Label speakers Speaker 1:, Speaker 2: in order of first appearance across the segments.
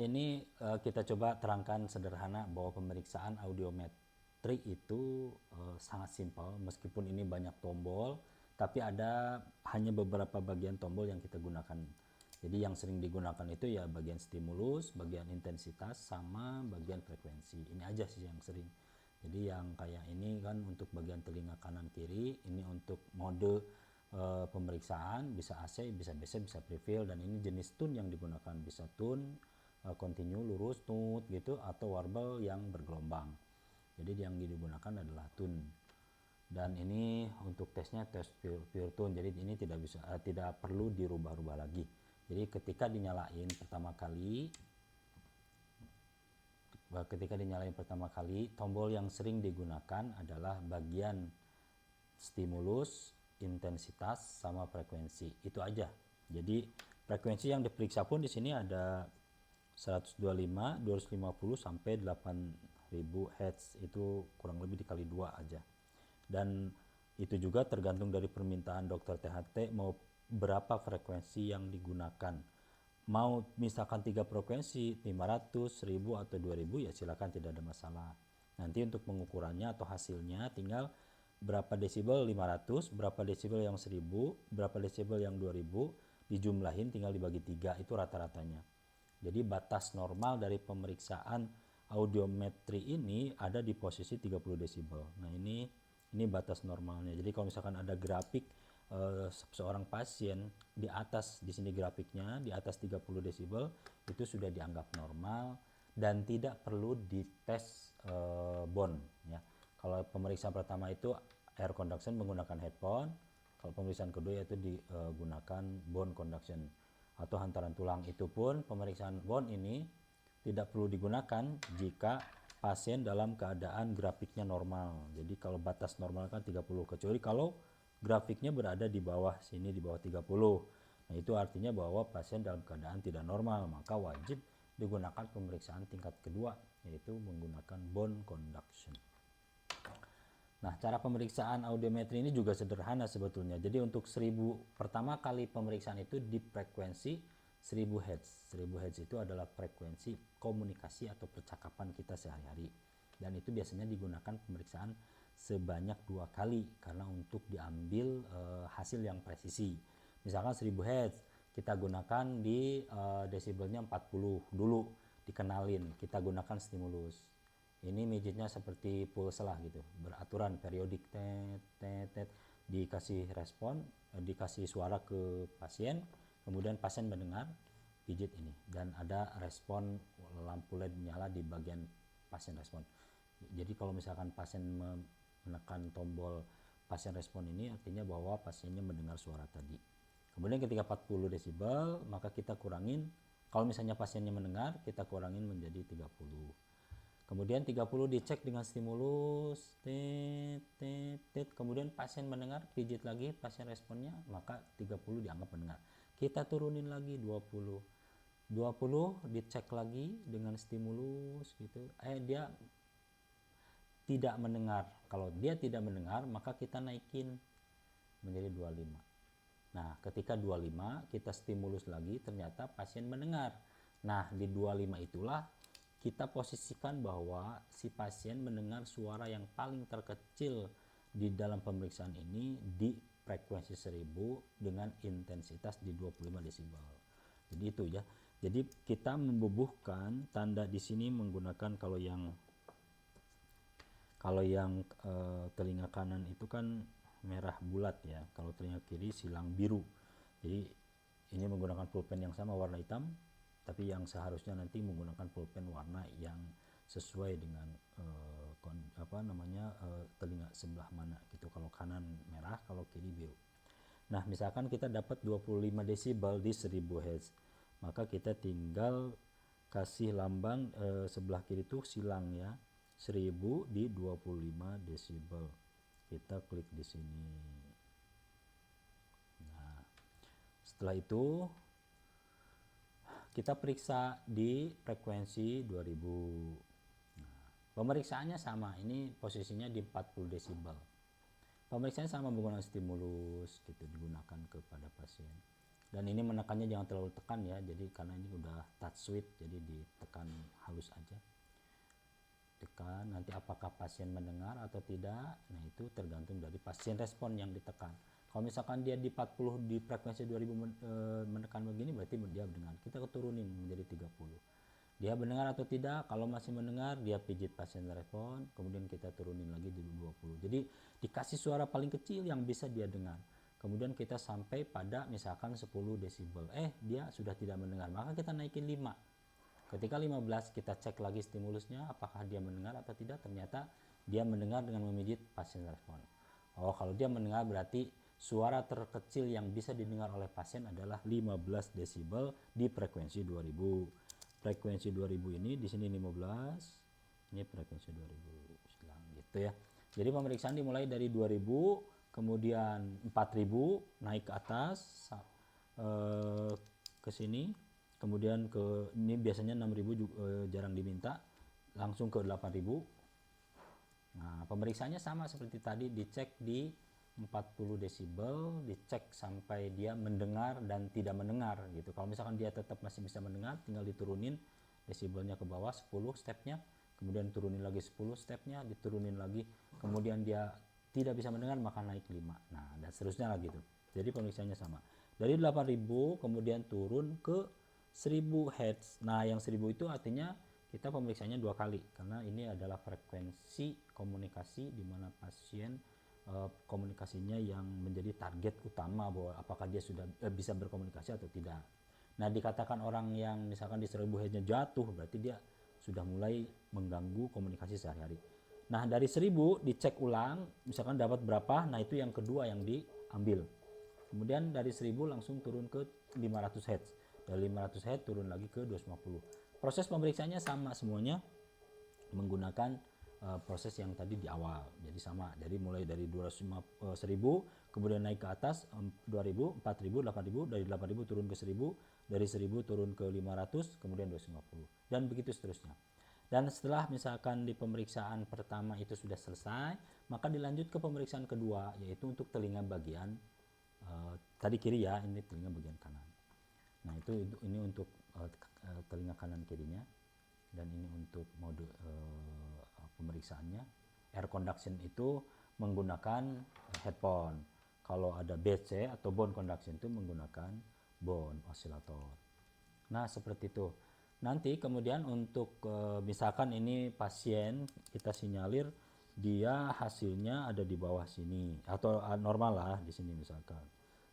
Speaker 1: ini kita coba terangkan sederhana bahwa pemeriksaan audiometri itu sangat simpel, meskipun ini banyak tombol, tapi ada hanya beberapa bagian tombol yang kita gunakan. Jadi yang sering digunakan itu ya bagian stimulus, bagian intensitas, sama bagian frekuensi. Ini aja sih yang sering. Jadi yang kayak ini kan untuk bagian telinga kanan kiri, ini untuk mode pemeriksaan, bisa AC, bisa BC, bisa prefill, dan ini jenis tune yang digunakan, bisa tune continue lurus note gitu, atau warble yang bergelombang. Jadi yang digunakan adalah tune. Dan ini untuk tesnya tes pure tune, jadi ini tidak perlu dirubah-rubah lagi. Jadi ketika dinyalain pertama kali, tombol yang sering digunakan adalah bagian stimulus, intensitas, sama frekuensi. Itu aja. Jadi frekuensi yang diperiksa pun di sini ada 125, 250 sampai 8000 Hz, itu kurang lebih dikali 2 aja. Dan itu juga tergantung dari permintaan dokter THT mau berapa frekuensi yang digunakan. Mau misalkan 3 frekuensi, 500, 1000 atau 2000, ya silakan, tidak ada masalah. Nanti untuk pengukurannya atau hasilnya tinggal berapa desibel 500, berapa desibel yang 1000, berapa desibel yang 2000, dijumlahin tinggal dibagi 3, itu rata-ratanya. Jadi batas normal dari pemeriksaan audiometri ini ada di posisi 30 desibel. Nah, ini batas normalnya. Jadi kalau misalkan ada grafik seorang pasien di atas, di sini grafiknya di atas 30 desibel, itu sudah dianggap normal dan tidak perlu dites bone ya. Kalau pemeriksaan pertama itu air conduction menggunakan headphone, kalau pemeriksaan kedua yaitu digunakan bone conduction atau hantaran tulang. Itu pun pemeriksaan bone ini tidak perlu digunakan jika pasien dalam keadaan grafiknya normal. Jadi kalau batas normal kan 30, kecuali kalau grafiknya berada di bawah sini, di bawah 30. Nah, itu artinya bahwa pasien dalam keadaan tidak normal, maka wajib digunakan pemeriksaan tingkat kedua, yaitu menggunakan bone conduction. Nah, cara pemeriksaan audiometri ini juga sederhana sebetulnya. Jadi untuk 1000 pertama kali pemeriksaan itu di frekuensi 1000 Hz. 1000 Hz itu adalah frekuensi komunikasi atau percakapan kita sehari-hari. Dan itu biasanya digunakan pemeriksaan sebanyak 2 kali karena untuk diambil hasil yang presisi. Misalkan 1000 Hz kita gunakan di desibelnya 40 dulu, dikenalin, kita gunakan stimulus. Ini midgetnya seperti pulse lah gitu, beraturan periodik, tet, dikasih respon, dikasih suara ke pasien, kemudian pasien mendengar pijit ini, dan ada respon lampu LED menyala di bagian pasien respon. Jadi kalau misalkan pasien menekan tombol pasien respon ini, artinya bahwa pasiennya mendengar suara tadi. Kemudian ketika 40 desibel, maka kita kurangin, kalau misalnya pasiennya mendengar, kita kurangin menjadi 30. Kemudian 30 dicek dengan stimulus, kemudian pasien mendengar, pijit lagi pasien responnya, maka 30 dianggap mendengar. Kita turunin lagi 20 dicek lagi dengan stimulus gitu. Dia tidak mendengar. Kalau dia tidak mendengar, maka kita naikin menjadi 25. Nah, ketika 25 kita stimulus lagi, ternyata pasien mendengar. Nah, di 25 itulah kita posisikan bahwa si pasien mendengar suara yang paling terkecil di dalam pemeriksaan ini di frekuensi 1000 dengan intensitas di 25 desibel. Jadi itu ya. Jadi kita membubuhkan tanda di sini menggunakan kalau yang telinga kanan itu kan merah bulat ya. Kalau telinga kiri silang biru. Jadi ini menggunakan pulpen yang sama warna hitam, tapi yang seharusnya nanti menggunakan pulpen warna yang sesuai dengan telinga sebelah mana gitu. Kalau kanan merah, kalau kiri biru. Nah, misalkan kita dapat 25 desibel di 1000 Hz, maka kita tinggal kasih lambang sebelah kiri itu silang ya, 1000 di 25 desibel. Kita klik di sini. Nah, setelah itu kita periksa di frekuensi 2000. Nah, pemeriksaannya sama, ini posisinya di 40 desibel. Pemeriksaan sama menggunakan stimulus gitu, digunakan kepada pasien. Dan ini menekannya jangan terlalu tekan ya, jadi karena ini udah touch width, jadi ditekan halus aja. Tekan, nanti apakah pasien mendengar atau tidak, nah itu tergantung dari pasien respon yang ditekan. Kalau misalkan dia di 40 di frekuensi 2000 menekan begini, berarti dia mendengar. Kita turunin menjadi 30. Dia mendengar atau tidak, kalau masih mendengar dia pijit pasien respon, kemudian kita turunin lagi di 20. Jadi dikasih suara paling kecil yang bisa dia dengar. Kemudian kita sampai pada misalkan 10 desibel. Dia sudah tidak mendengar, maka kita naikin 5. Ketika 15 kita cek lagi stimulusnya apakah dia mendengar atau tidak, ternyata dia mendengar dengan memijit pasien respon. Oh, kalau dia mendengar berarti suara terkecil yang bisa didengar oleh pasien adalah 15 desibel di frekuensi 2000. Frekuensi 2000 ini di sini 15, ini frekuensi 2000 silang gitu ya. Jadi pemeriksaan dimulai dari 2000, kemudian 4000 naik ke atas ke sini. Kemudian ini biasanya 6000 jarang diminta, langsung ke 8000. Nah, pemeriksaannya sama seperti tadi, dicek di 40 desibel, dicek sampai dia mendengar dan tidak mendengar gitu. Kalau misalkan dia tetap masih bisa mendengar, tinggal diturunin desibelnya ke bawah 10 stepnya, kemudian turunin lagi 10 stepnya, diturunin lagi, kemudian dia tidak bisa mendengar maka naik 5. Nah, dan seterusnya lagi gitu. Jadi pemeriksaannya sama. Dari 8000 kemudian turun ke 1000 Hz. Nah, yang 1000 itu artinya kita pemeriksaannya 2 kali karena ini adalah frekuensi komunikasi di mana pasien komunikasinya yang menjadi target utama bahwa apakah dia sudah bisa berkomunikasi atau tidak. Nah, dikatakan orang yang misalkan di 1000 Hz-nya jatuh berarti dia sudah mulai mengganggu komunikasi sehari-hari. Nah, dari 1000 dicek ulang, misalkan dapat berapa, nah itu yang kedua yang diambil. Kemudian dari 1000 langsung turun ke 500 Hz. Dari 500 Hz turun lagi ke 250. Proses pemeriksaannya sama semuanya menggunakan proses yang tadi di awal. Jadi sama. Jadi mulai dari 1000 kemudian naik ke atas 2000, 4000, 8000, dari 8000 turun ke 1000, dari 1000 turun ke 500, kemudian 250 dan begitu seterusnya. Dan setelah misalkan di pemeriksaan pertama itu sudah selesai, maka dilanjut ke pemeriksaan kedua yaitu untuk telinga bagian tadi kiri ya, ini telinga bagian kanan. Nah, ini untuk telinga kanan kirinya dan ini untuk mode pemeriksaannya. Air conduction itu menggunakan headphone. Kalau ada BC atau bone conduction itu menggunakan bone oscillator. Nah, seperti itu. Nanti kemudian untuk misalkan ini pasien kita sinyalir dia hasilnya ada di bawah sini atau normal lah di sini misalkan.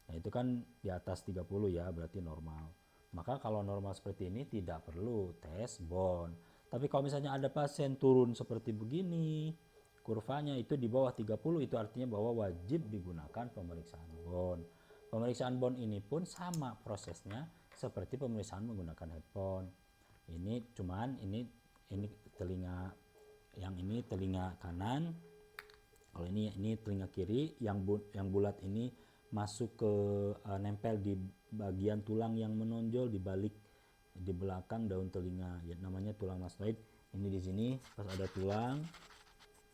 Speaker 1: Nah, itu kan di atas 30 ya, berarti normal. Maka kalau normal seperti ini tidak perlu tes bone. Tapi kalau misalnya ada pasien turun seperti begini, kurvanya itu di bawah 30, itu artinya bahwa wajib digunakan pemeriksaan bone. Pemeriksaan bone ini pun sama prosesnya seperti pemeriksaan menggunakan headphone. Ini cuman ini telinga, yang ini telinga kanan. Kalau ini telinga kiri, yang bulat ini masuk ke nempel di bagian tulang yang menonjol di balik di belakang daun telinga ya, namanya tulang mastoid. Ini di sini pas ada tulang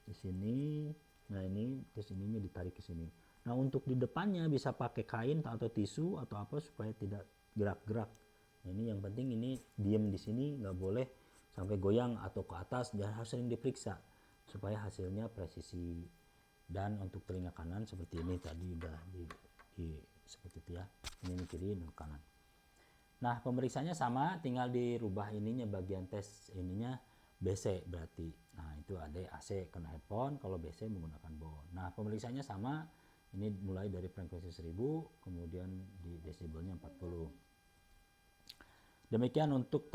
Speaker 1: di sini, nah ini ke sininya ditarik ke sini. Nah, untuk di depannya bisa pakai kain atau tisu atau apa supaya tidak gerak-gerak. Nah, ini yang penting ini diem di sini, nggak boleh sampai goyang atau ke atas, dan harus sering diperiksa supaya hasilnya presisi. Dan untuk telinga kanan seperti ini tadi udah seperti itu ya, ini kiri dan kanan. Nah, pemeriksaannya sama, tinggal dirubah ininya, bagian tes ininya BC berarti. Nah, itu ada AC kena headphone, kalau BC menggunakan bone. Nah, pemeriksaannya sama, ini mulai dari frekuensi 1000 kemudian di desibelnya 40. Demikian untuk